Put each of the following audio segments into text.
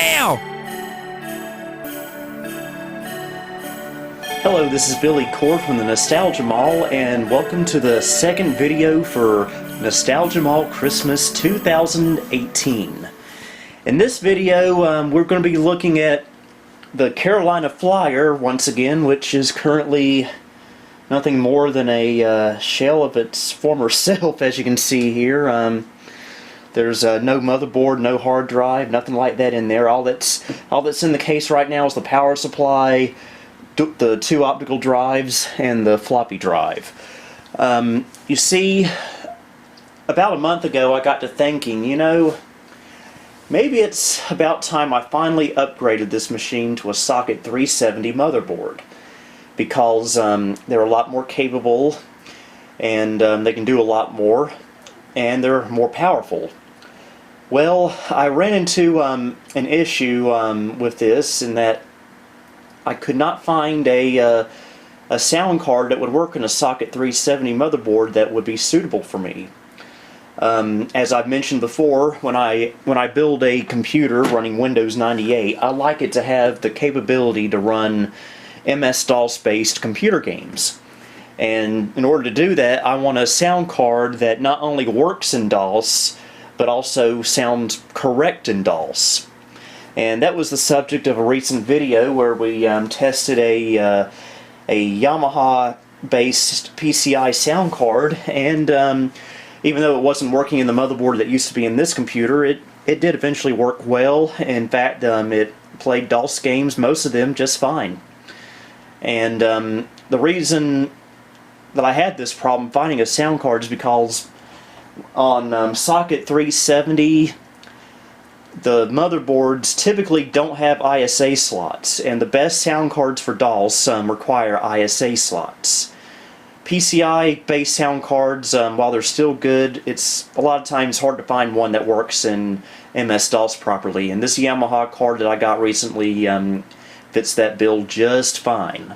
now! Hello, this is Billy Cord from the Nostalgia Mall, and welcome to the second video for Nostalgia Mall Christmas 2018. In this video, we're going to be looking at the Carolina Flyer once again, which is currently nothing more than a shell of its former self, as you can see here. There's no motherboard, no hard drive, nothing like that in there. All that's in the case right now is the power supply, the two optical drives, and the floppy drive. You see, about a month ago I got to thinking, you know, maybe it's about time I finally upgraded this machine to a socket 370 motherboard, because they're a lot more capable, and they can do a lot more, and they're more powerful. Well, I ran into an issue with this, in that I could not find a sound card that would work in a socket 370 motherboard that would be suitable for me. As I've mentioned before, when I build a computer running Windows 98, I like it to have the capability to run MS-DOS based computer games. And in order to do that, I want a sound card that not only works in DOS, but also sounds correct in DOS. And that was the subject of a recent video where we tested a Yamaha based PCI sound card, and even though it wasn't working in the motherboard that used to be in this computer, it did eventually work well. In fact, it played DOS games, most of them just fine. And the reason that I had this problem finding a sound card is because on socket 370, the motherboards typically don't have ISA slots, and the best sound cards for DOS require ISA slots. PCI-based sound cards, while they're still good, it's a lot of times hard to find one that works in MS-DOS properly, and this Yamaha card that I got recently fits that bill just fine.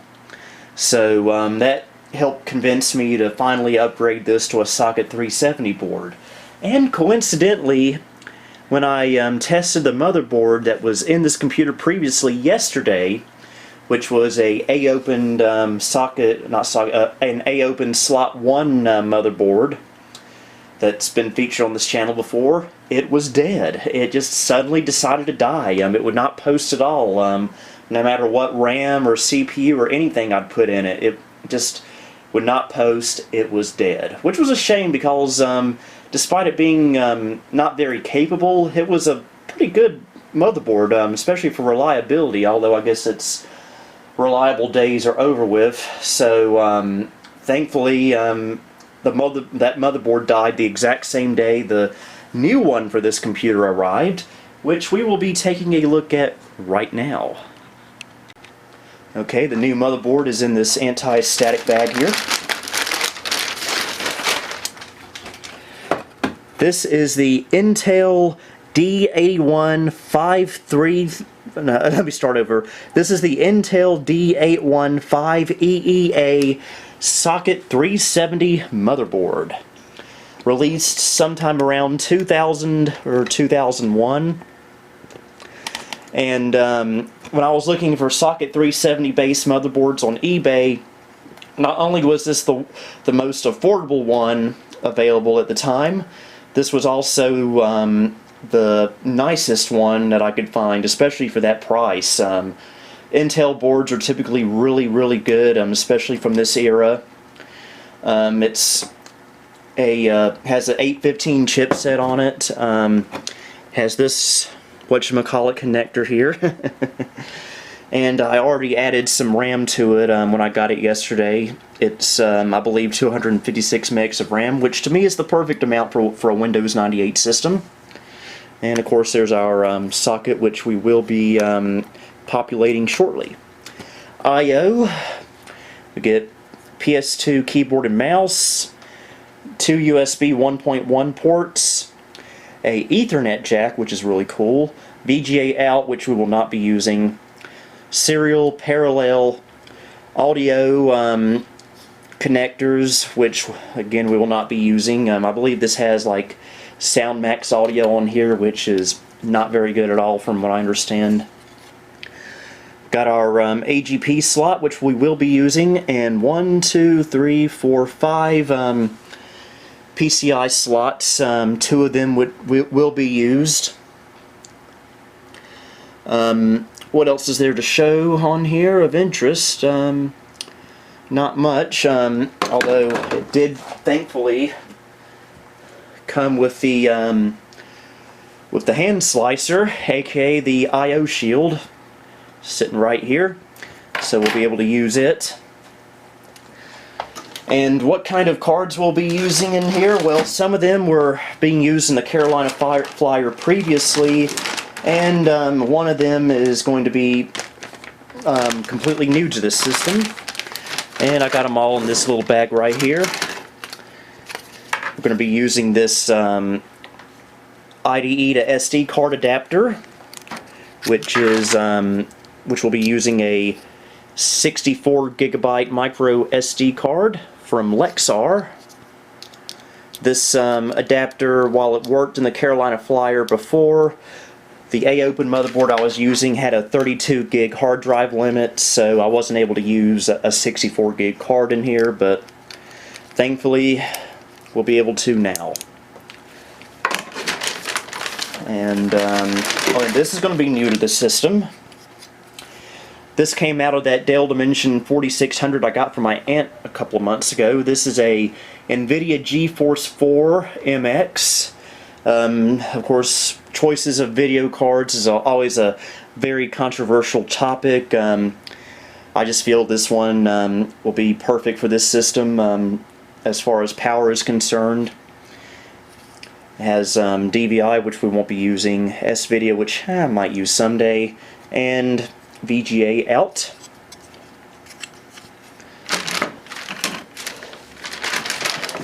So that helped convince me to finally upgrade this to a socket 370 board. And coincidentally, when I tested the motherboard that was in this computer previously yesterday, which was an A-opened an A-opened slot 1 motherboard that's been featured on this channel before, it was dead. It just suddenly decided to die. It would not post at all. No matter what RAM or CPU or anything I'd put in it, it just would not post. It was dead, which was a shame, because despite it being not very capable, it was a pretty good motherboard, especially for reliability, although I guess its reliable days are over with. So thankfully that motherboard died the exact same day the new one for this computer arrived, which we will be taking a look at right now. Okay, the new motherboard is in this anti-static bag here. This is the Intel D8153. No, let me start over. This is the Intel D815EEA socket 370 motherboard, released sometime around 2000 or 2001. And when I was looking for socket 370 base motherboards on eBay, not only was this the most affordable one available at the time, this was also the nicest one that I could find, especially for that price. Intel boards are typically really good, especially from this era. It's has an 815 chipset on it. Has this whatchamacallit connector here. And I already added some RAM to it when I got it yesterday. It's, I believe, 256 megs of RAM, which to me is the perfect amount for a Windows 98 system. And of course there's our socket, which we will be populating shortly. I/O, we get PS2 keyboard and mouse, 2 USB 1.1 ports, a Ethernet jack, which is really cool, VGA out, which we will not be using, serial, parallel, audio connectors, which again we will not be using. I believe this has like SoundMax audio on here, which is not very good at all from what I understand. Got our AGP slot, which we will be using, and 1, 2, 3, 4, 5 PCI slots. 2 of them will be used. What else is there to show on here of interest? Not much, although it did thankfully come with the hand slicer, aka the I/O shield, sitting right here, so we'll be able to use it. And what kind of cards we'll be using in here? Well, some of them were being used in the Carolina Flyer previously, and one of them is going to be completely new to this system. And I got them all in this little bag right here. We're going to be using this IDE to SD card adapter, which will be using a 64 gigabyte micro SD card from Lexar. This adapter, while it worked in the Carolina Flyer before, the A-Open motherboard I was using had a 32 gig hard drive limit, so I wasn't able to use a 64 gig card in here, but thankfully we'll be able to now. And this is going to be new to the system. This came out of that Dell Dimension 4600 I got from my aunt a couple of months ago. This is a NVIDIA GeForce 4 MX. Of course, choices of video cards is always a very controversial topic. I just feel this one will be perfect for this system as far as power is concerned. It has DVI, which we won't be using, S-Video, which I might use someday, and VGA out.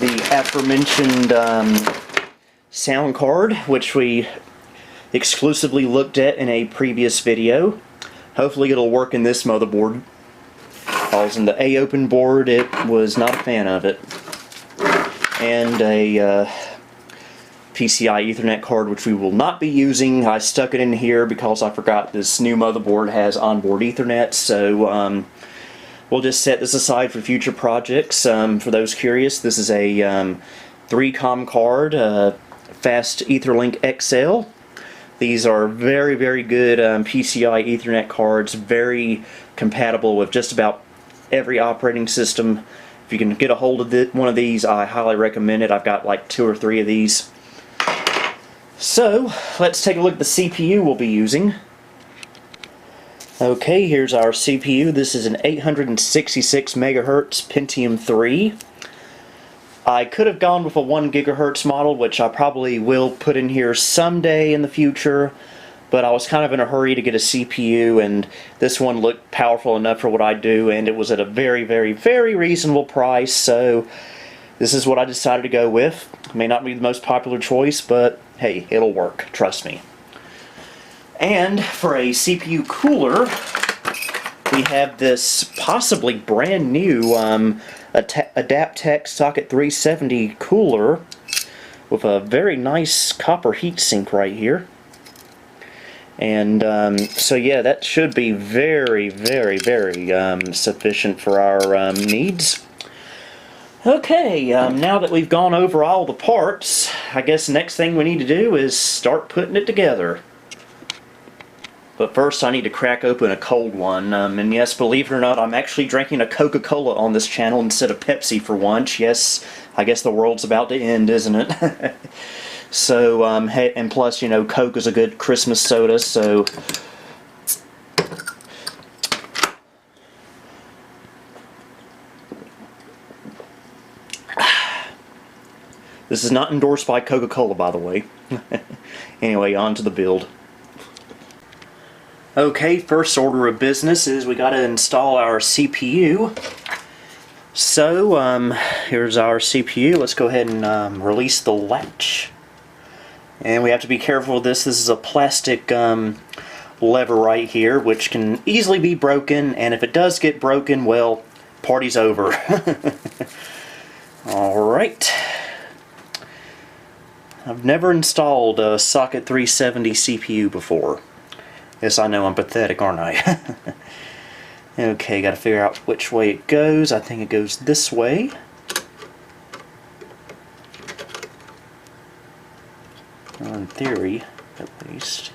The aforementioned sound card, which we exclusively looked at in a previous video. Hopefully it'll work in this motherboard. I was in the A-Open board, it was not a fan of it. And a PCI Ethernet card, which we will not be using. I stuck it in here because I forgot this new motherboard has onboard Ethernet, so we'll just set this aside for future projects. For those curious, this is a 3-COM card, Fast Etherlink XL. These are very, very good PCI Ethernet cards, very compatible with just about every operating system. If you can get a hold of one of these, I highly recommend it. I've got like 2 or 3 of these. So, let's take a look at the CPU we'll be using. Okay, here's our CPU. This is an 866 megahertz Pentium 3. I could have gone with a 1 gigahertz model, which I probably will put in here someday in the future, but I was kind of in a hurry to get a CPU, and this one looked powerful enough for what I do, and it was at a very, very, very reasonable price, so this is what I decided to go with. It may not be the most popular choice, but hey, it'll work, trust me. And for a CPU cooler, we have this possibly brand new Adaptec Socket 370 cooler with a very nice copper heatsink right here. And so yeah, that should be very, very, very sufficient for our needs. Okay, now that we've gone over all the parts, I guess the next thing we need to do is start putting it together. But first I need to crack open a cold one, and yes, believe it or not, I'm actually drinking a Coca-Cola on this channel instead of Pepsi for once. Yes, I guess the world's about to end, isn't it? So, hey, and plus, you know, Coke is a good Christmas soda, so... This is not endorsed by Coca-Cola, by the way. Anyway, on to the build. Okay, first order of business is we gotta install our CPU. So, here's our CPU. Let's go ahead and release the latch. And we have to be careful with this. This is a plastic lever right here, which can easily be broken, and if it does get broken, well, party's over. Alright. I've never installed a socket 370 CPU before. Yes, I know I'm pathetic, aren't I? Okay, gotta figure out which way it goes. I think it goes this way. Well, in theory, at least.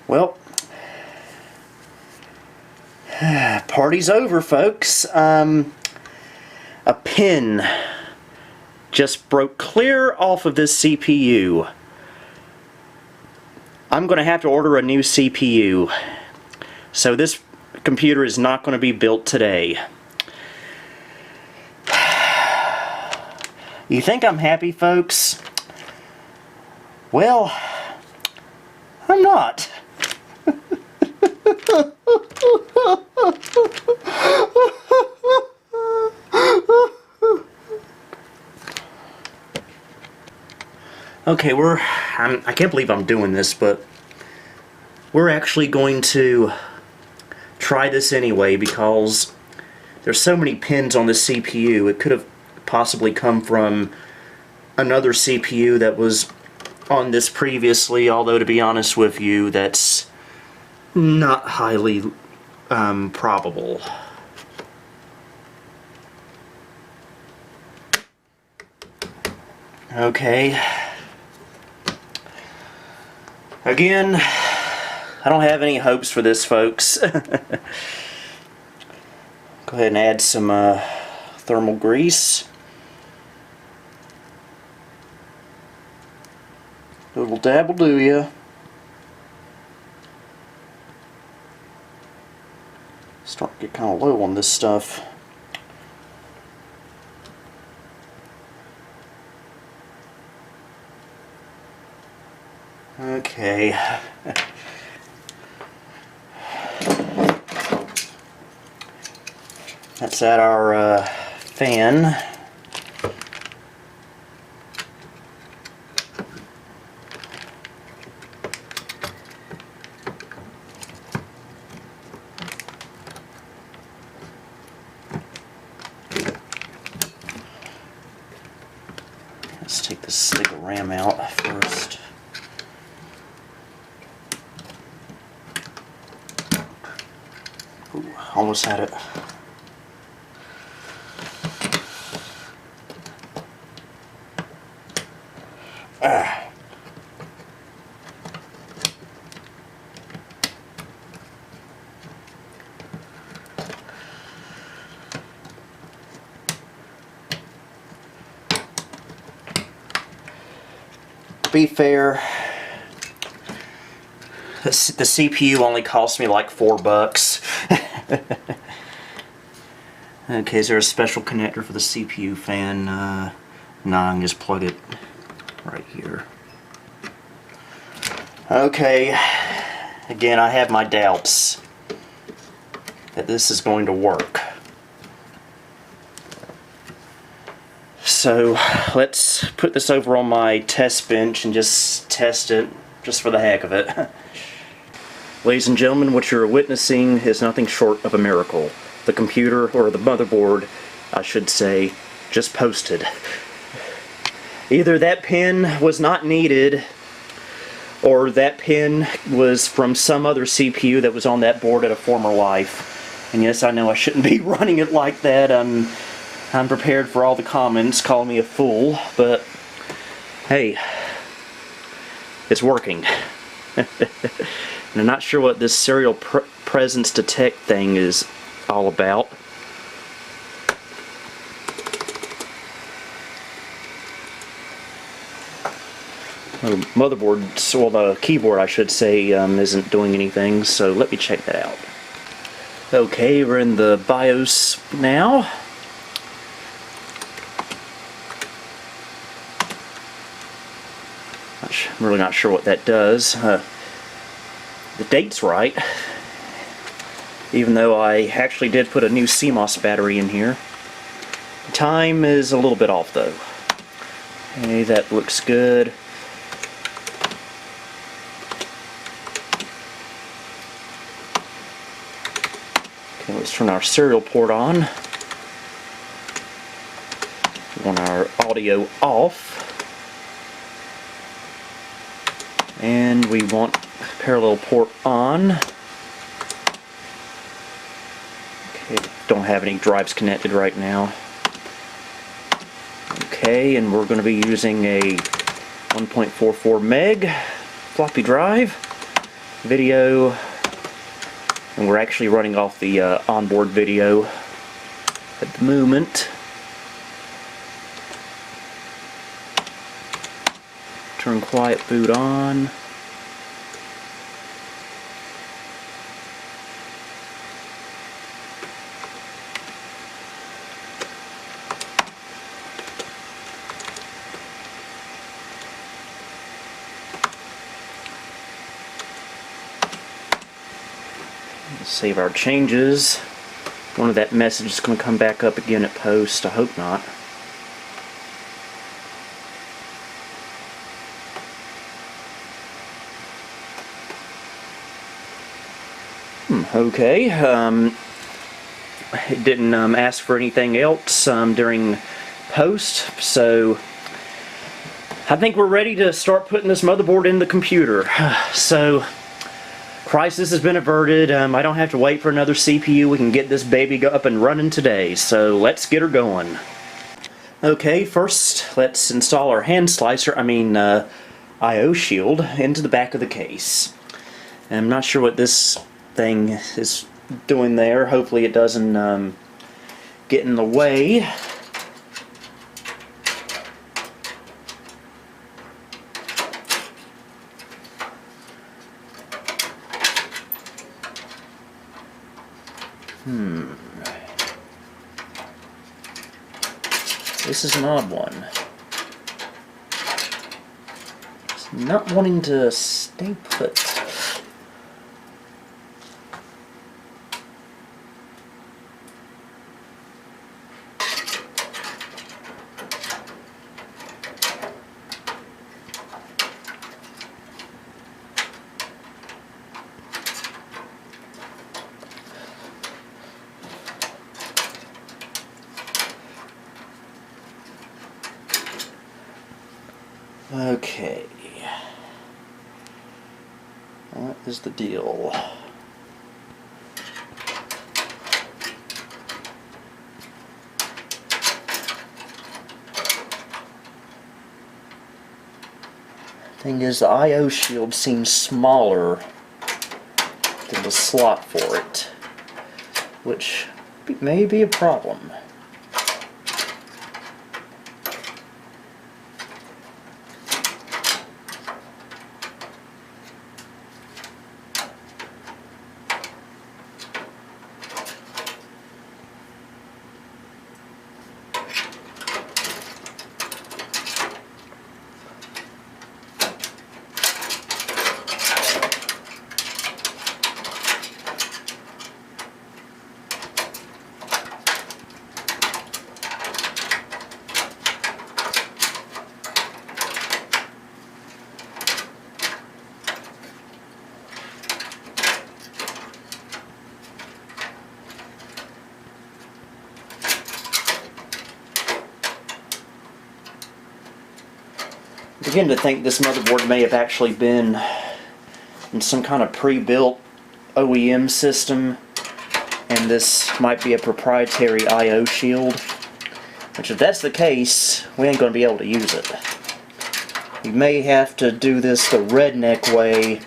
Well, party's over, folks. A pin just broke clear off of this CPU. I'm going to have to order a new CPU. So this computer is not going to be built today. You think I'm happy, folks? Well, I'm not. Okay, I can't believe I'm doing this, but we're actually going to try this anyway because there's so many pins on the CPU. It could have possibly come from another CPU that was on this previously, although to be honest with you, that's not highly probable. Okay. Again, I don't have any hopes for this, folks. Go ahead and add some thermal grease. Little dab will do ya. Start to get kind of low on this stuff. Okay. That's at our fan. Let's take this stick of RAM out first. Ooh, almost had it. To be fair, the CPU only cost me like $4. Okay, is there a special connector for the CPU fan? No, I can just plug it right here. Okay, again, I have my doubts that this is going to work. So let's put this over on my test bench and just test it, just for the heck of it. Ladies and gentlemen, what you're witnessing is nothing short of a miracle. The computer, or the motherboard, I should say, just posted. Either that pin was not needed, or that pin was from some other CPU that was on that board at a former life. And yes, I know I shouldn't be running it like that. I'm prepared for all the comments calling me a fool, but hey, it's working. And I'm not sure what this serial presence detect thing is all about. The motherboard, well, the keyboard I should say, isn't doing anything, so let me check that out. Okay, we're in the BIOS now. I'm really not sure what that does. The date's right, even though I actually did put a new CMOS battery in here. The time is a little bit off though. Okay, that looks good. Okay, let's Let's turn our serial port on. We want our audio off. And we want parallel port on. Okay, don't have any drives connected right now. Okay, and we're going to be using a 1.44 meg floppy drive video, and we're actually running off the onboard video at the moment. Turn quiet boot on. Save our changes. One of that message is going to come back up again at post. I hope not. Okay. It didn't ask for anything else during post, so I think we're ready to start putting this motherboard in the computer. So, crisis has been averted. I don't have to wait for another CPU. We can get this baby up and running today. So let's get her going. Okay, first let's install our hand slicer, I/O shield into the back of the case. I'm not sure what this thing is doing there. Hopefully it doesn't get in the way. This is an odd one. It's not wanting to stay put. Okay, what is the deal? Thing is, the I/O shield seems smaller than the slot for it, which may be a problem. I begin to think this motherboard may have actually been in some kind of pre-built OEM system, and this might be a proprietary I/O shield, which if that's the case, we ain't going to be able to use it. We may have to do this the redneck way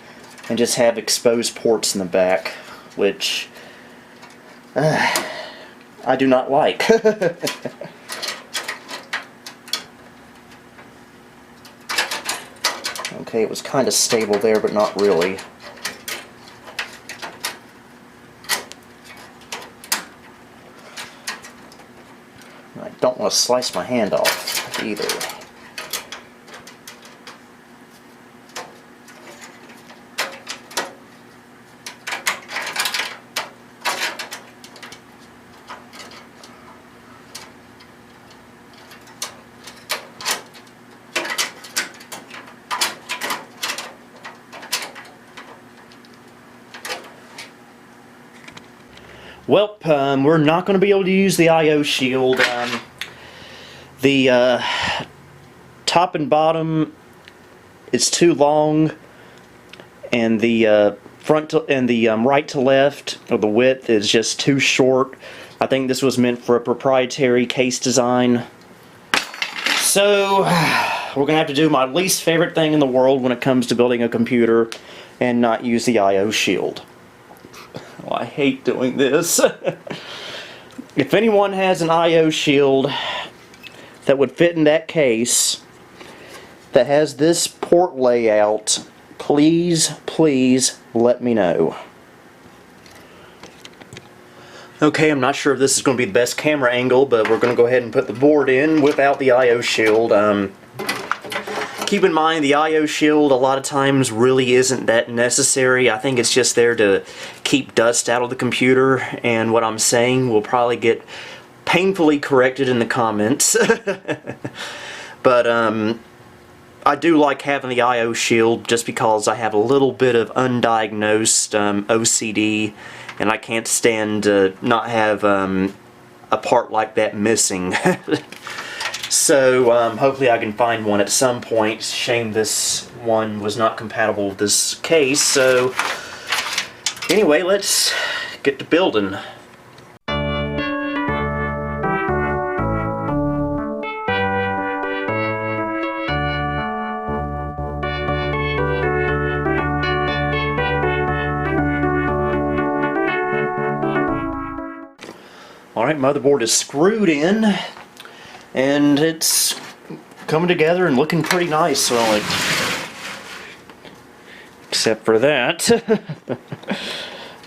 and just have exposed ports in the back, which I do not like. Okay, it was kind of stable there, but not really. I don't want to slice my hand off either. Well, we're not going to be able to use the I/O shield. The top and bottom is too long, and the front to, and the right to left, or the width, is just too short. I think this was meant for a proprietary case design. So we're gonna have to do my least favorite thing in the world when it comes to building a computer and not use the I/O shield. Oh, I hate doing this. If anyone has an I/O shield that would fit in that case that has this port layout, please let me know. Okay, I'm not sure if this is going to be the best camera angle, but we're going to go ahead and put the board in without the I/O shield. Keep in mind, the I/O shield a lot of times really isn't that necessary. I think it's just there to keep dust out of the computer, and what I'm saying will probably get painfully corrected in the comments. But I do like having the I/O shield just because I have a little bit of undiagnosed OCD, and I can't stand to not have a part like that missing. So hopefully I can find one at some point. Shame this one was not compatible with this case. So anyway, let's get to building. Alright, motherboard is screwed in, and it's coming together and looking pretty nice, so like, except for that.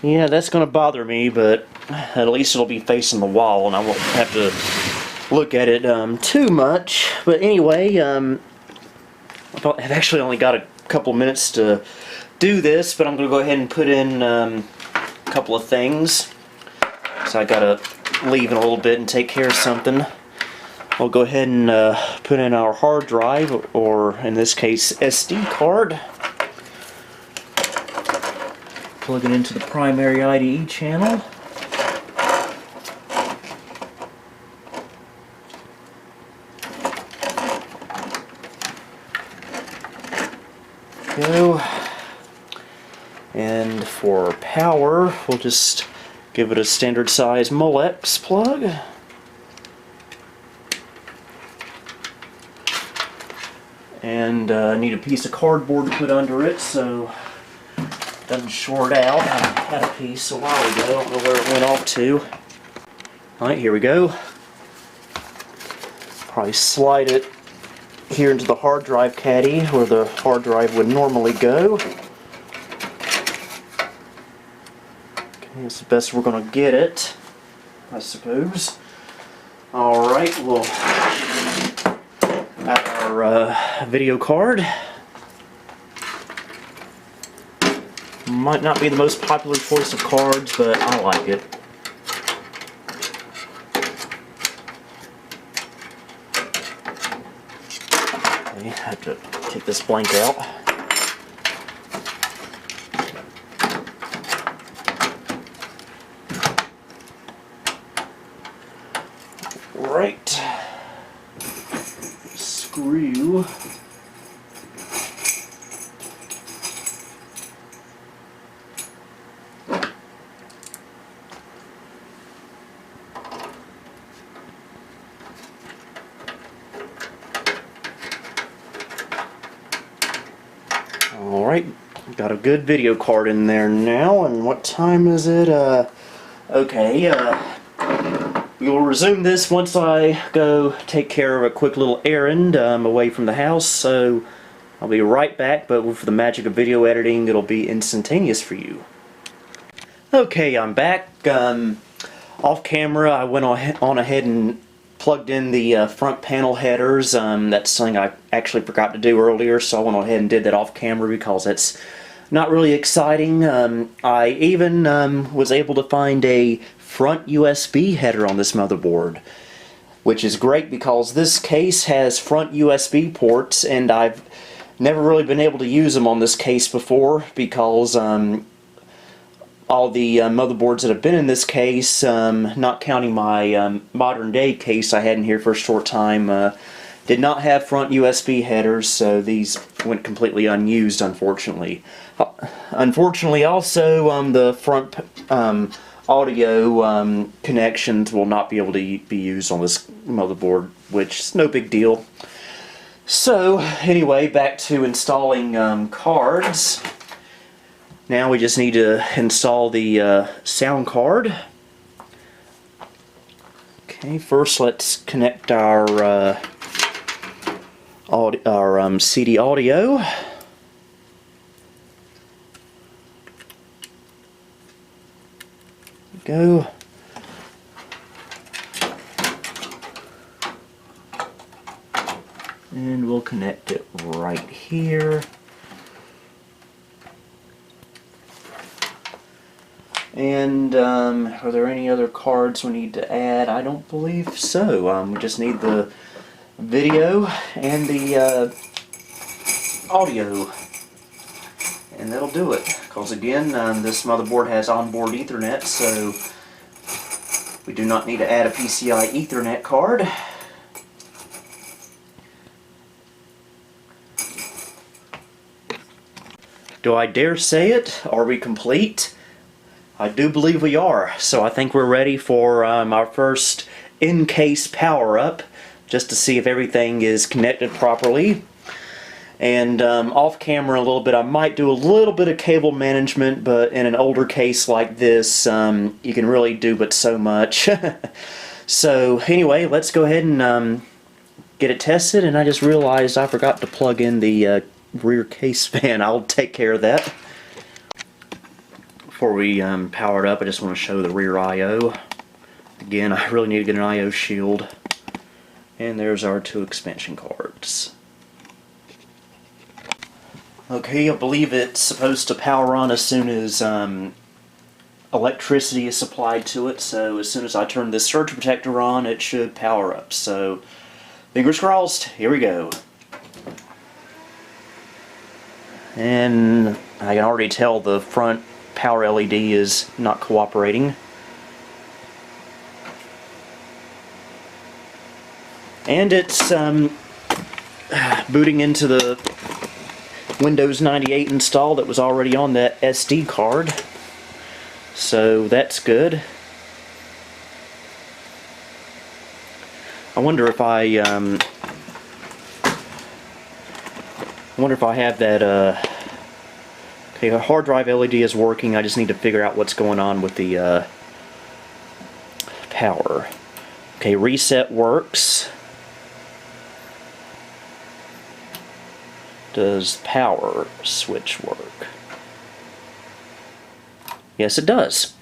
Yeah, that's gonna bother me, but at least it'll be facing the wall and I won't have to look at it too much. But anyway, I've actually only got a couple minutes to do this, but I'm gonna go ahead and put in a couple of things. So I gotta leave in a little bit and take care of something. I'll go ahead and put in our hard drive, or in this case SD card. Plug it into the primary IDE channel. Go. And for power, we'll just give it a standard size Molex plug. And I need a piece of cardboard to put under it so it doesn't short out. I had a piece a while ago, I don't know where it went off to. Alright, here we go. Probably slide it here into the hard drive caddy where the hard drive would normally go. It's the best we're going to get it, I suppose. Alright, we'll add our video card. Might not be the most popular choice of cards, but I like it. Okay, I have to take this blank out. Right, screw. Alright, got a good video card in there now, and what time is it? Okay, we will resume this once I go take care of a quick little errand away from the house, so I'll be right back, but with the magic of video editing, it'll be instantaneous for you. Okay, I'm back. Off camera, I went on ahead and plugged in the front panel headers. That's something I actually forgot to do earlier, so I went ahead and did that off camera because that's not really exciting. I even was able to find a front USB header on this motherboard, which is great because this case has front USB ports, and I've never really been able to use them on this case before because all the motherboards that have been in this case, not counting my modern day case I had in here for a short time, did not have front USB headers, so these went completely unused, unfortunately. Unfortunately, also, the front audio connections will not be able to be used on this motherboard, which is no big deal. So, anyway, back to installing cards. Now we just need to install the sound card. Okay, first let's connect our CD audio. Go. And we'll connect it right here. And are there any other cards we need to add? I don't believe so. We just need the video and the audio, and that'll do it. Because again, this motherboard has onboard Ethernet, so we do not need to add a PCI Ethernet card. Do I dare say it? Are we complete? I do believe we are. So I think we're ready for our first in-case power-up, just to see if everything is connected properly. And off camera a little bit, I might do a little bit of cable management, but in an older case like this, you can really do but so much. So anyway, let's go ahead and get it tested. And I just realized I forgot to plug in the rear case fan. I'll take care of that. Before we power it up, I just want to show the rear I/O. Again, I really need to get an I/O shield. And there's our 2 expansion cards. Okay, I believe it's supposed to power on as soon as electricity is supplied to it, so as soon as I turn this surge protector on, it should power up. So, fingers crossed, here we go. And I can already tell the front power LED is not cooperating. And it's booting into the Windows 98 install that was already on that SD card. So that's good. I wonder if I have that okay, the hard drive LED is working. I just need to figure out what's going on with the power. Okay, reset works. Does power switch work? Yes, it does.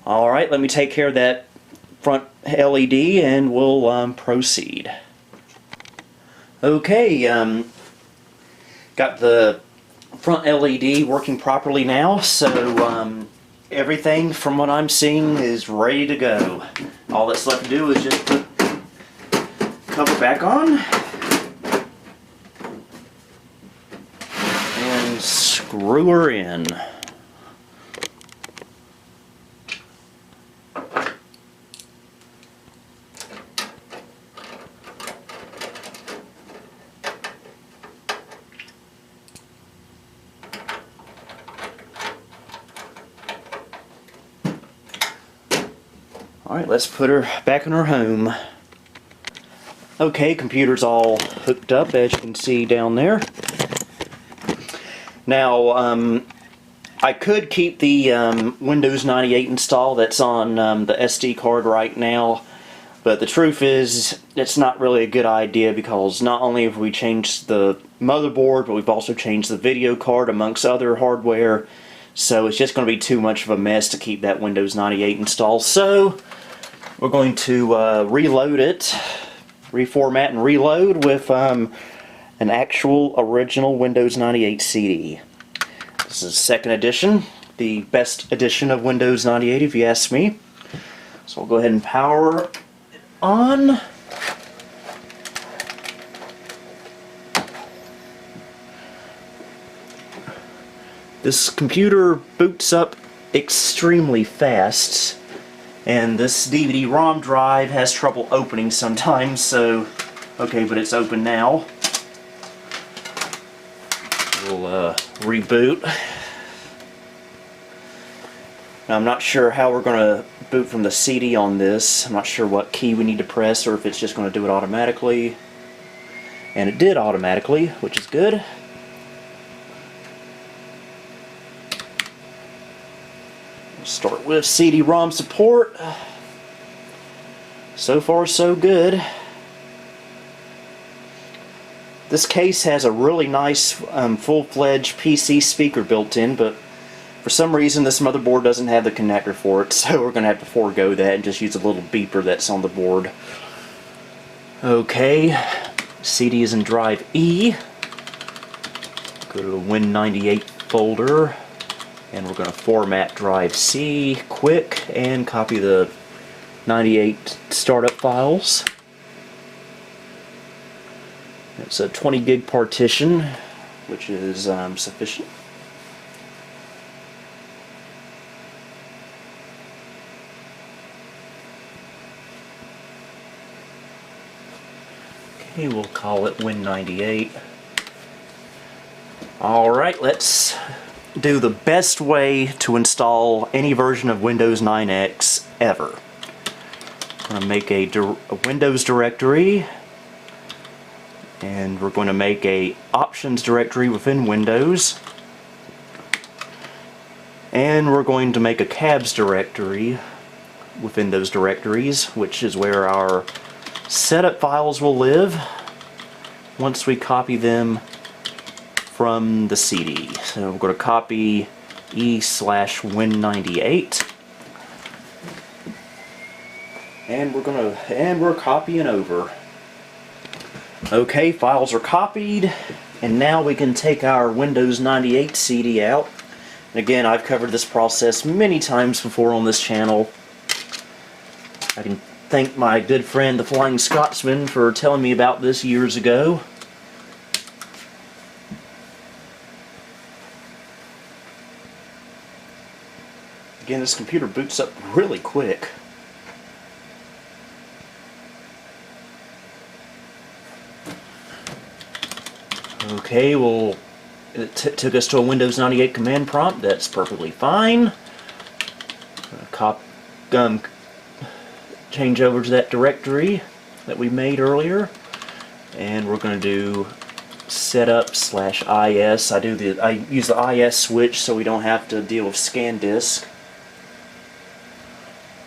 Alright, let me take care of that front LED and we'll proceed. Okay, got the front LED working properly now, so everything from what I'm seeing is ready to go. All that's left to do is just put the cover back on and screw her in. Alright, let's put her back in her home. Okay, computer's all hooked up, as you can see down there. Now, I could keep the Windows 98 install that's on the SD card right now, but the truth is, it's not really a good idea because not only have we changed the motherboard, but we've also changed the video card amongst other hardware, so it's just going to be too much of a mess to keep that Windows 98 installed. So, we're going to reload it, reformat and reload with an actual original Windows 98 CD. This is second edition, the best edition of Windows 98 if you ask me. So we'll go ahead and power it on. This computer boots up extremely fast, and this DVD-ROM drive has trouble opening sometimes, so okay, but it's open now. We'll reboot. Now, I'm not sure how we're going to boot from the CD on this. I'm not sure what key we need to press or if it's just going to do it automatically. And it did automatically, which is good. We'll start with CD-ROM support. So far, so good. This case has a really nice full-fledged PC speaker built in, but for some reason this motherboard doesn't have the connector for it, so we're going to have to forego that and just use a little beeper that's on the board. Okay, CD is in drive E. Go to the Win98 folder, and we're going to format drive C quick and copy the 98 startup files. It's a 20 gig partition, which is sufficient. Okay, we'll call it Win98. Alright, let's do the best way to install any version of Windows 9X ever. I'm going to make a Windows directory, and we're going to make a options directory within Windows, and we're going to make a cabs directory within those directories, which is where our setup files will live once we copy them from the CD. So we're going to copy E/Win98, and we're copying over. Okay, files are copied, and now we can take our Windows 98 CD out. And again, I've covered this process many times before on this channel. I can thank my good friend the Flying Scotsman for telling me about this years ago. Again, this computer boots up really quick. Okay, well, it took us to a Windows 98 command prompt. That's perfectly fine. Change over to that directory that we made earlier, and we're going to do setup/is. I use the IS switch so we don't have to deal with scan disk.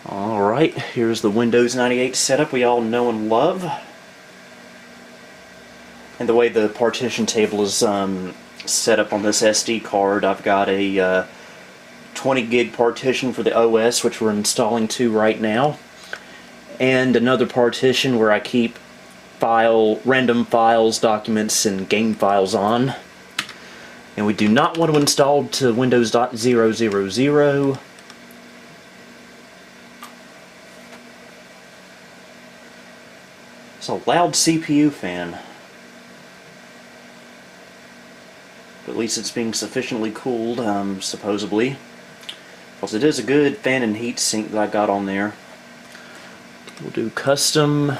Alright, here's the Windows 98 setup we all know and love. And the way the partition table is set up on this SD card, I've got a 20 gig partition for the OS, which we're installing to right now, and another partition where I keep random files, documents, and game files on. And we do not want to install to Windows 0.000. It's a loud CPU fan. But at least it's being sufficiently cooled, supposedly. Because it is a good fan and heat sink that I got on there. We'll do custom.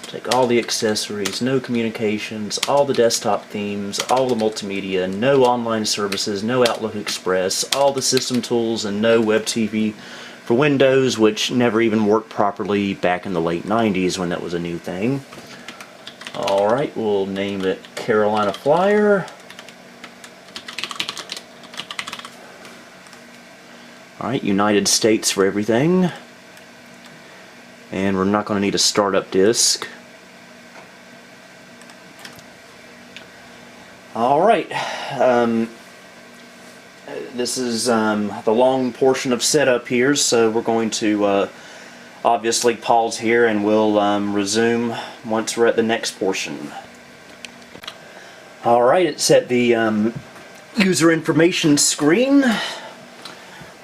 Take all the accessories, no communications, all the desktop themes, all the multimedia, no online services, no Outlook Express, all the system tools, and no web TV for Windows, which never even worked properly back in the late 90s when that was a new thing. Alright, we'll name it Carolina Flyer. Alright, United States for everything. And we're not going to need a startup disk. Alright, this is the long portion of setup here, so we're going to obviously pause here and we'll resume once we're at the next portion. Alright, it's at the user information screen,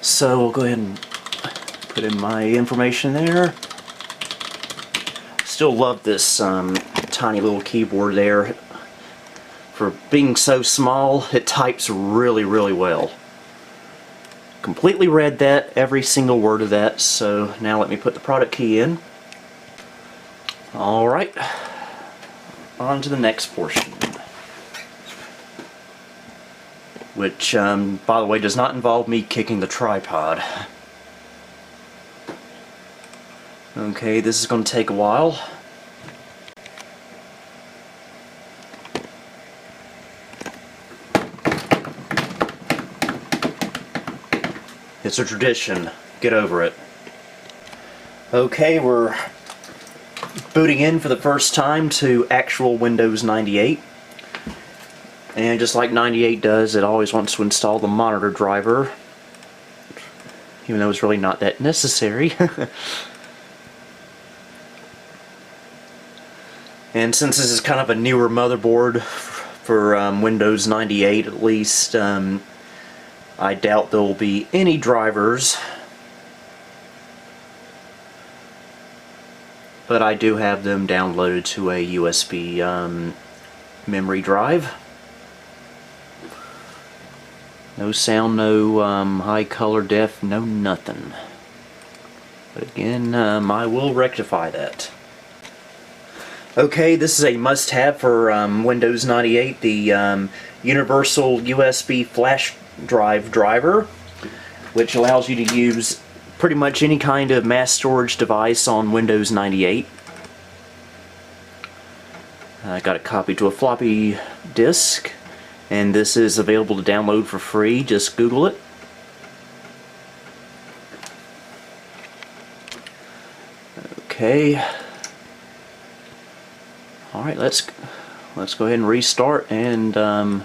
so we'll go ahead and put in my information there. Still love this tiny little keyboard there. For being so small, it types really, really well. completely read that, every single word of that, so now let me put the product key in. Alright, on to the next portion. Which, by the way, does not involve me kicking the tripod. Okay, this is going to take a while. It's a tradition. Get over it. Okay, we're booting in for the first time to actual Windows 98. And just like 98 does, it always wants to install the monitor driver, even though it's really not that necessary. And since this is kind of a newer motherboard for Windows 98 at least, I doubt there will be any drivers, but I do have them downloaded to a USB memory drive. No sound, no high color def, no nothing. But again, I will rectify that. Okay, this is a must-have for Windows 98, the Universal USB Flash Drive driver, which allows you to use pretty much any kind of mass storage device on Windows 98. I got it copied to a floppy disk, and this is available to download for free. Just Google it. Okay. Alright, let's go ahead and restart and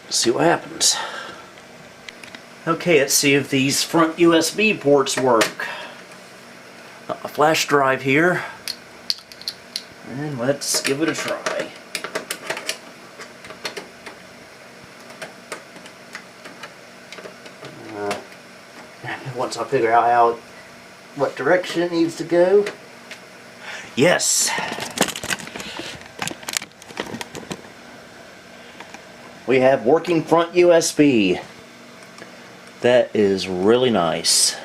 see what happens. Okay, let's see if these front USB ports work. A flash drive here, and let's give it a try. Once I figure out what direction it needs to go. Yes! We have working front USB. That is really nice.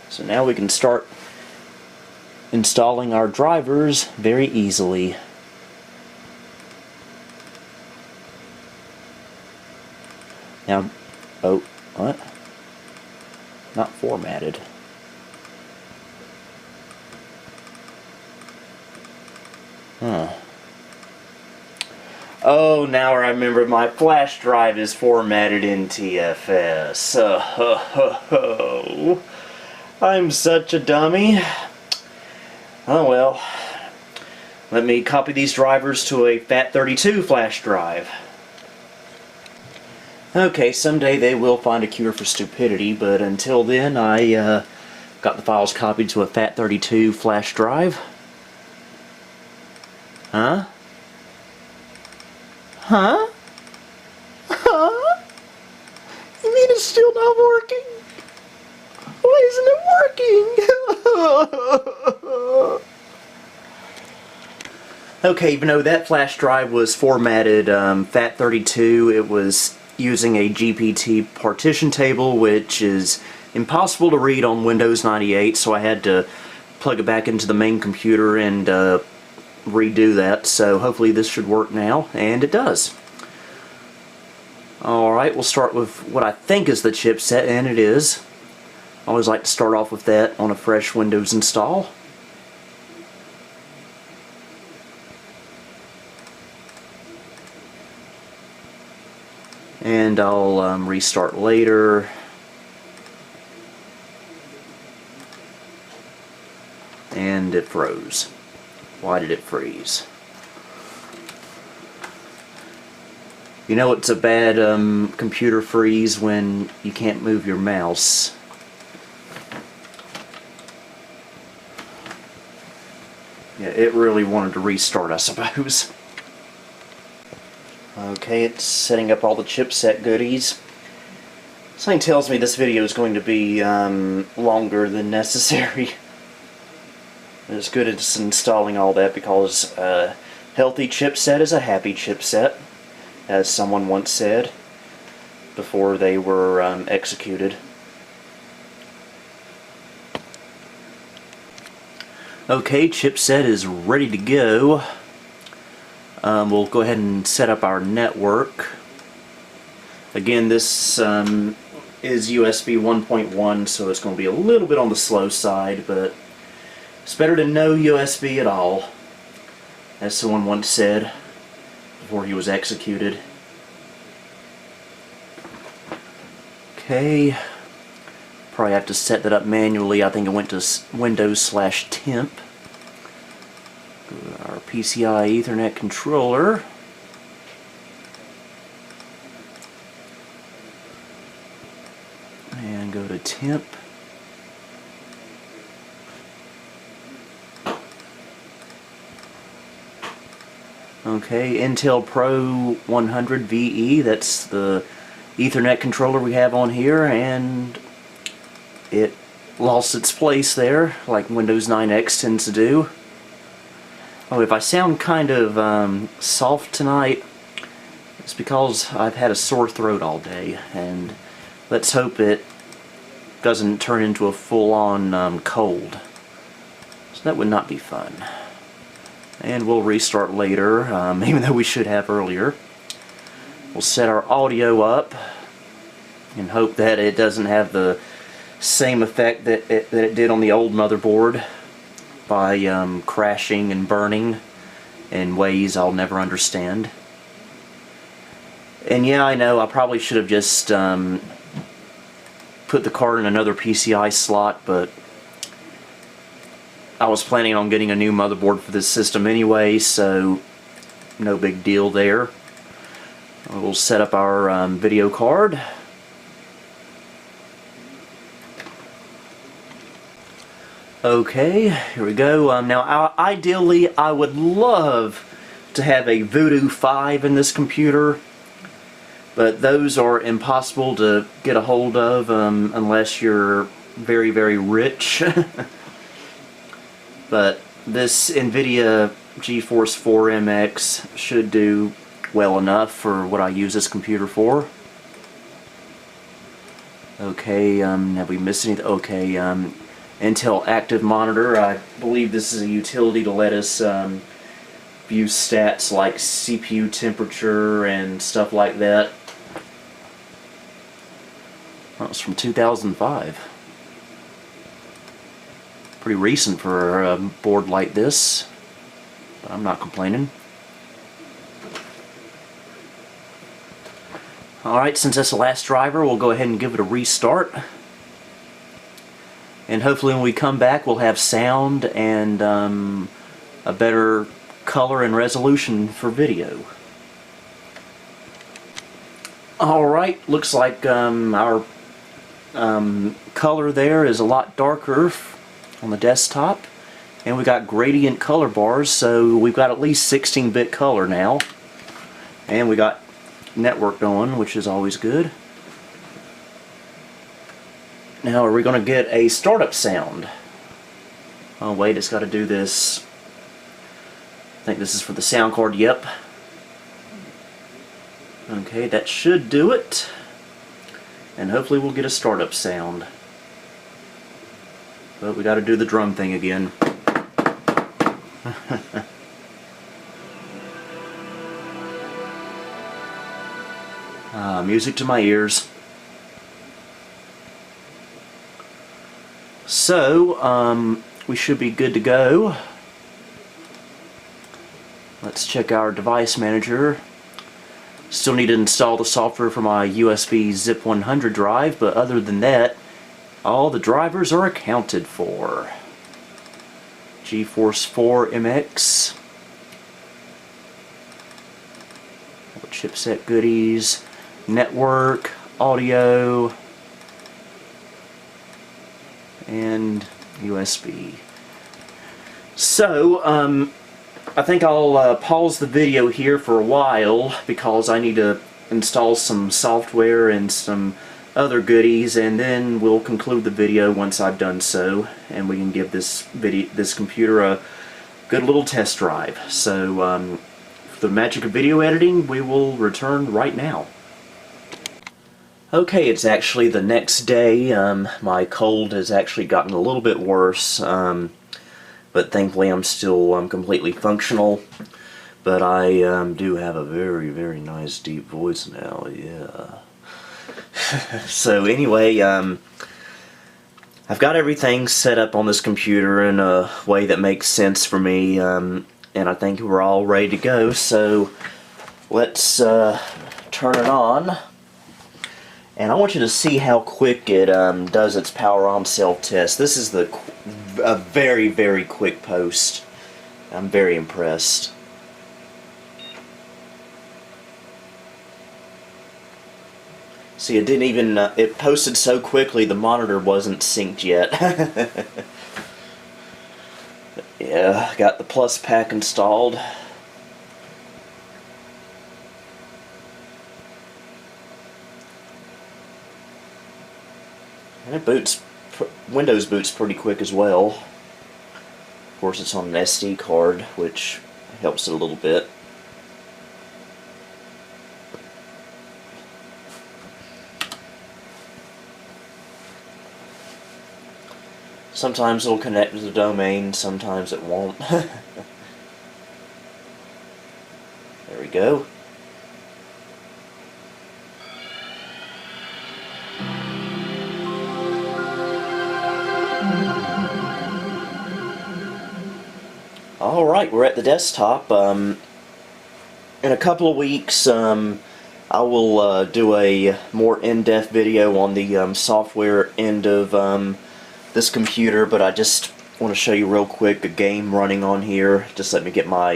So now we can start installing our drivers very easily. Now, oh, what? Not formatted. Huh. Oh, now I remember my flash drive is formatted in TFS. Oh, I'm such a dummy. Oh well. Let me copy these drivers to a FAT32 flash drive. Okay, someday they will find a cure for stupidity, but until then I got the files copied to a FAT32 flash drive. Huh? Huh? Huh? You mean it's still not working? Why isn't it working? Okay, even though that flash drive was formatted FAT32, it was using a GPT partition table, which is impossible to read on Windows 98, so I had to plug it back into the main computer and redo that. So hopefully this should work now, and it does. Alright, we'll start with what I think is the chipset, and it is. I always like to start off with that on a fresh Windows install. And I'll restart later. And it froze. Why did it freeze? You know it's a bad computer freeze when you can't move your mouse. Yeah, it really wanted to restart, I suppose. Okay, it's setting up all the chipset goodies. Something tells me this video is going to be longer than necessary. It's good it's installing all that because Healthy chipset is a happy chipset, as someone once said before they were executed. Okay, chipset is ready to go. We'll go ahead and set up our network. Again, this is USB 1.1, so it's going to be a little bit on the slow side, but it's better than no USB at all, as someone once said before he was executed. Okay, probably have to set that up manually. I think I went to Windows/temp. Go to our PCI Ethernet controller. And go to temp. Okay, Intel Pro 100 VE, that's the Ethernet controller we have on here, and it lost its place there, like Windows 9X tends to do. Oh, if I sound kind of soft tonight, it's because I've had a sore throat all day, and let's hope it doesn't turn into a full-on cold. So that would not be fun. And we'll restart later, even though we should have earlier. We'll set our audio up and hope that it doesn't have the same effect that it did on the old motherboard by crashing and burning in ways I'll never understand. And yeah, I know I probably should have just put the card in another PCI slot, but I was planning on getting a new motherboard for this system anyway, so no big deal there. We'll set up our video card. Okay, here we go. Now, ideally, I would love to have a Voodoo 5 in this computer, but those are impossible to get a hold of unless you're very, very rich. But this NVIDIA GeForce 4MX should do well enough for what I use this computer for. Okay, have we missed anything? Okay, Intel Active Monitor. I believe this is a utility to let us view stats like CPU temperature and stuff like that. That was from 2005. Pretty recent for a board like this, but I'm not complaining. Alright, since that's the last driver, we'll go ahead and give it a restart. And hopefully when we come back, we'll have sound and a better color and resolution for video. Alright, looks like our color there is a lot darker on the desktop, and we got gradient color bars, so we've got at least 16-bit color now, and we got network going, which is always good. Now, are we going to get a startup sound? Oh wait, it's got to do this. I think this is for the sound card. Yep. Okay, that should do it, and hopefully we'll get a startup sound. But we got to do the drum thing again. Music to my ears. So, we should be good to go. Let's check our device manager. Still need to install the software for my USB Zip 100 drive, but other than that, all the drivers are accounted for. GeForce 4MX. All the chipset goodies. Network, audio, and USB. So, I think I'll pause the video here for a while because I need to install some software and some other goodies, and then we'll conclude the video once I've done so, and we can give this computer a good little test drive. So for the magic of video editing, we will return right now. Okay, it's actually the next day. My cold has actually gotten a little bit worse, but thankfully I'm still completely functional. But I do have a very, very nice deep voice now, yeah. So anyway, I've got everything set up on this computer in a way that makes sense for me, and I think we're all ready to go. So let's turn it on. And I want you to see how quick it does its power on self-test. This is a very, very quick post. I'm very impressed. See, it didn't even, it posted so quickly the monitor wasn't synced yet. Yeah, got the Plus Pack installed. And it boots, Windows boots pretty quick as well. Of course, it's on an SD card, which helps it a little bit. Sometimes it'll connect to the domain, sometimes it won't. There we go. Alright, we're at the desktop. In a couple of weeks, I will do a more in-depth video on the software end of this computer, but I just want to show you real quick a game running on here. Just let me get my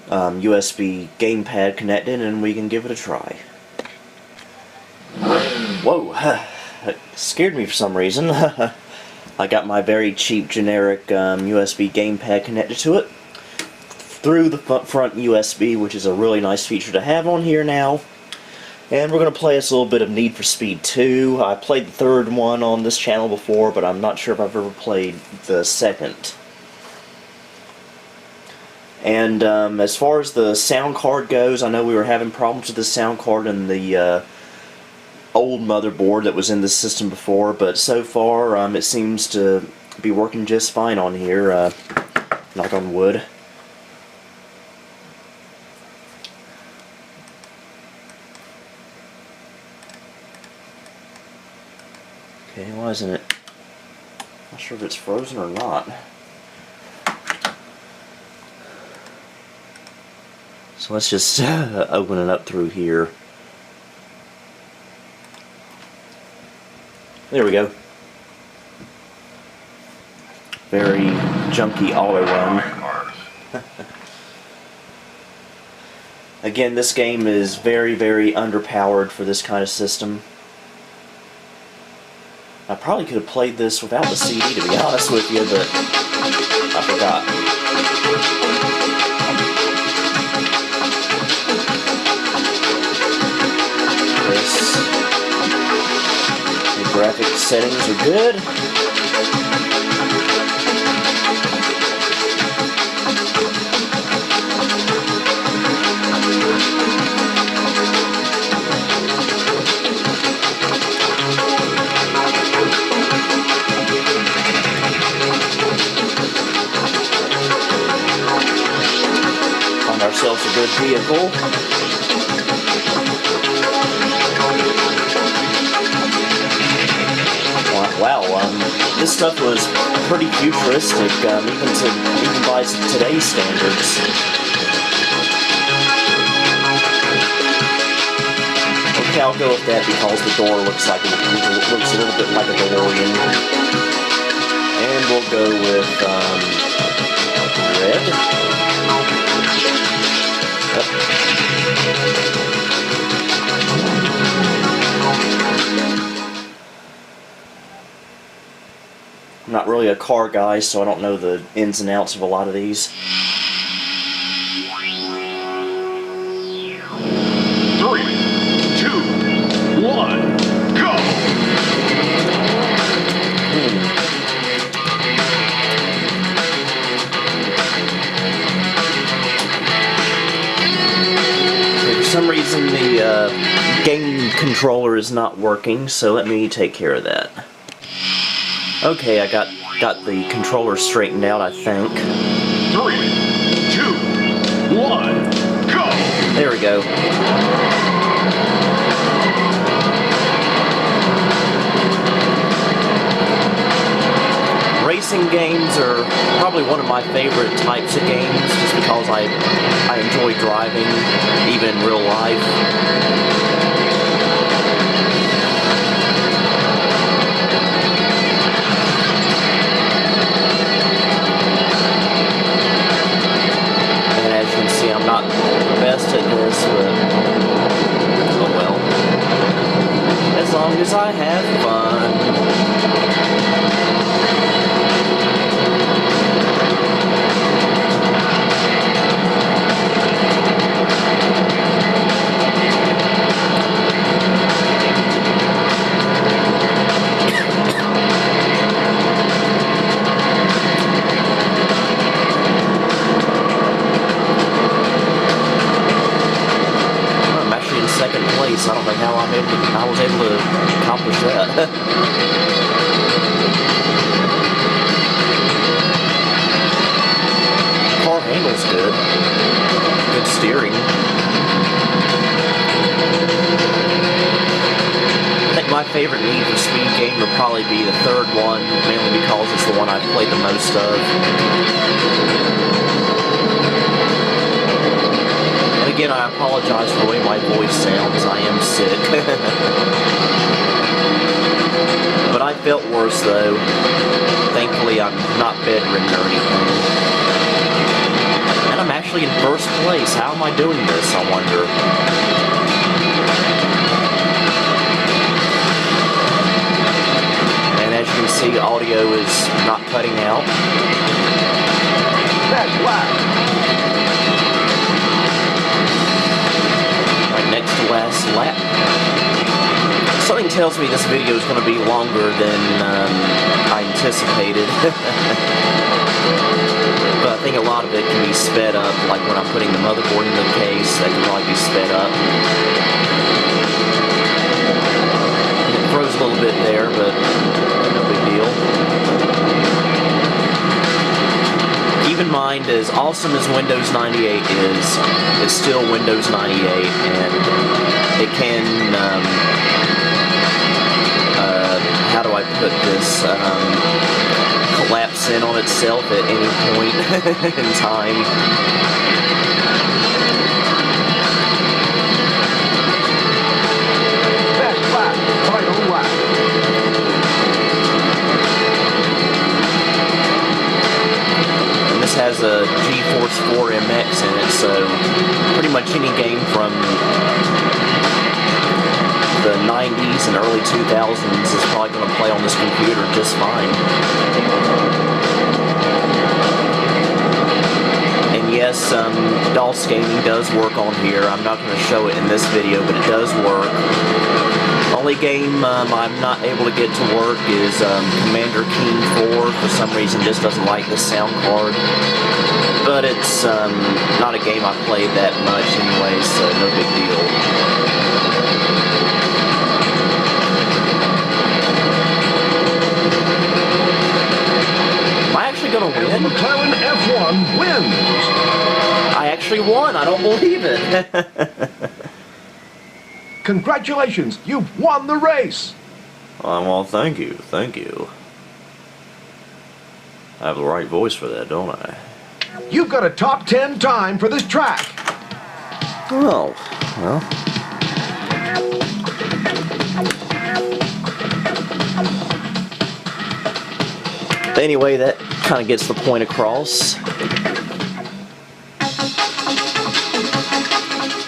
USB gamepad connected and we can give it a try. Whoa, it scared me for some reason. I got my very cheap generic USB gamepad connected to it through the front USB, which is a really nice feature to have on here now. And we're going to play us a little bit of Need for Speed 2. I played the third one on this channel before, but I'm not sure if I've ever played the second. And as far as the sound card goes, I know we were having problems with the sound card in the old motherboard that was in the system before, but so far it seems to be working just fine on here, knock on wood. Okay, why isn't it? Not sure if it's frozen or not. So let's just open it up through here. There we go. Very junky auto run. Again, this game is very, very underpowered for this kind of system. I probably could have played this without the CD, to be honest with you, but I forgot. The graphic settings are good. Ourselves a good vehicle. Wow, this stuff was pretty futuristic, even by today's standards. Okay, I'll go with that because the door looks a little bit like a DeLorean, and we'll go with red. I'm not really a car guy, so I don't know the ins and outs of a lot of these. 3, 2, 1, go! game controller is not working, so let me take care of that. Okay, I got the controller straightened out, I think. 3, 2, 1, go! There we go. Racing games are probably one of my favorite types of games, just because I enjoy driving, even in real life. And as you can see, I'm not the best at this, but oh well. As long as I have fun. Second place. I don't know how I was able to accomplish that. Car handles good. Good steering. I think my favorite Need for Speed game would probably be the third one, mainly because it's the one I've played the most of. Again, I apologize for the way my voice sounds. I am sick. But I felt worse, though. Thankfully, I'm not bedridden or anything. And I'm actually in first place. How am I doing this, I wonder? And as you can see, audio is not cutting out. That's why. Next to last lap. Something tells me this video is going to be longer than I anticipated. But I think a lot of it can be sped up, like when I'm putting the motherboard in the case, that can probably be sped up. It froze a little bit there, but no big deal. Keep in mind, as awesome as Windows 98 is, it's still Windows 98, and it can, how do I put this, collapse in on itself at any point in time. Best lap, final lap. This has a GeForce 4 MX in it, so pretty much any game from the 90s and early 2000s is probably going to play on this computer just fine. And yes, DOS gaming does work on here. I'm not going to show it in this video, but it does work. Only game I'm not able to get to work is Commander Keen 4. For some reason, just doesn't like the sound card. But it's not a game I played that much anyway, so no big deal. Am I actually going to win? McLaren F1 wins. I actually won. I don't believe it. Congratulations, you've won the race. Well, thank you. Thank you. I have the right voice for that, don't I? You've got a top 10 time for this track. Oh, well. Anyway, that kind of gets the point across.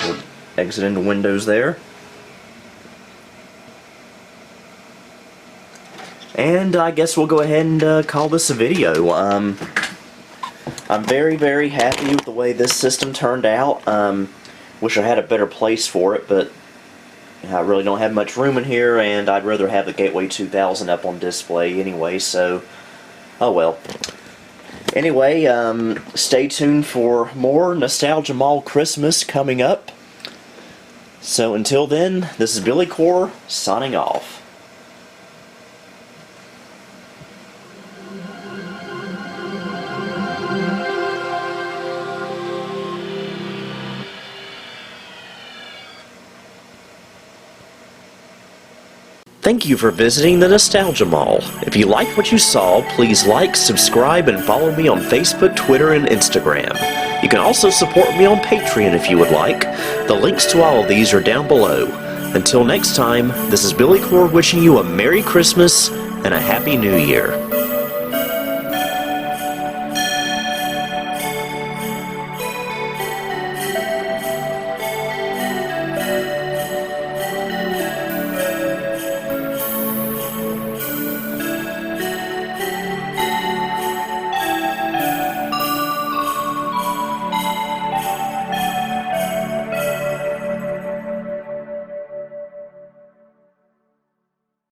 We'll exit into Windows there. And I guess we'll go ahead and call this a video. I'm very, very happy with the way this system turned out. Wish I had a better place for it, but I really don't have much room in here, and I'd rather have the Gateway 2000 up on display anyway, so oh well. Anyway, stay tuned for more Nostalgia Mall Christmas coming up. So until then, this is Billy Core signing off. Thank you for visiting the Nostalgia Mall. If you liked what you saw, please like, subscribe, and follow me on Facebook, Twitter, and Instagram. You can also support me on Patreon if you would like. The links to all of these are down below. Until next time, this is Billy Core wishing you a Merry Christmas and a Happy New Year.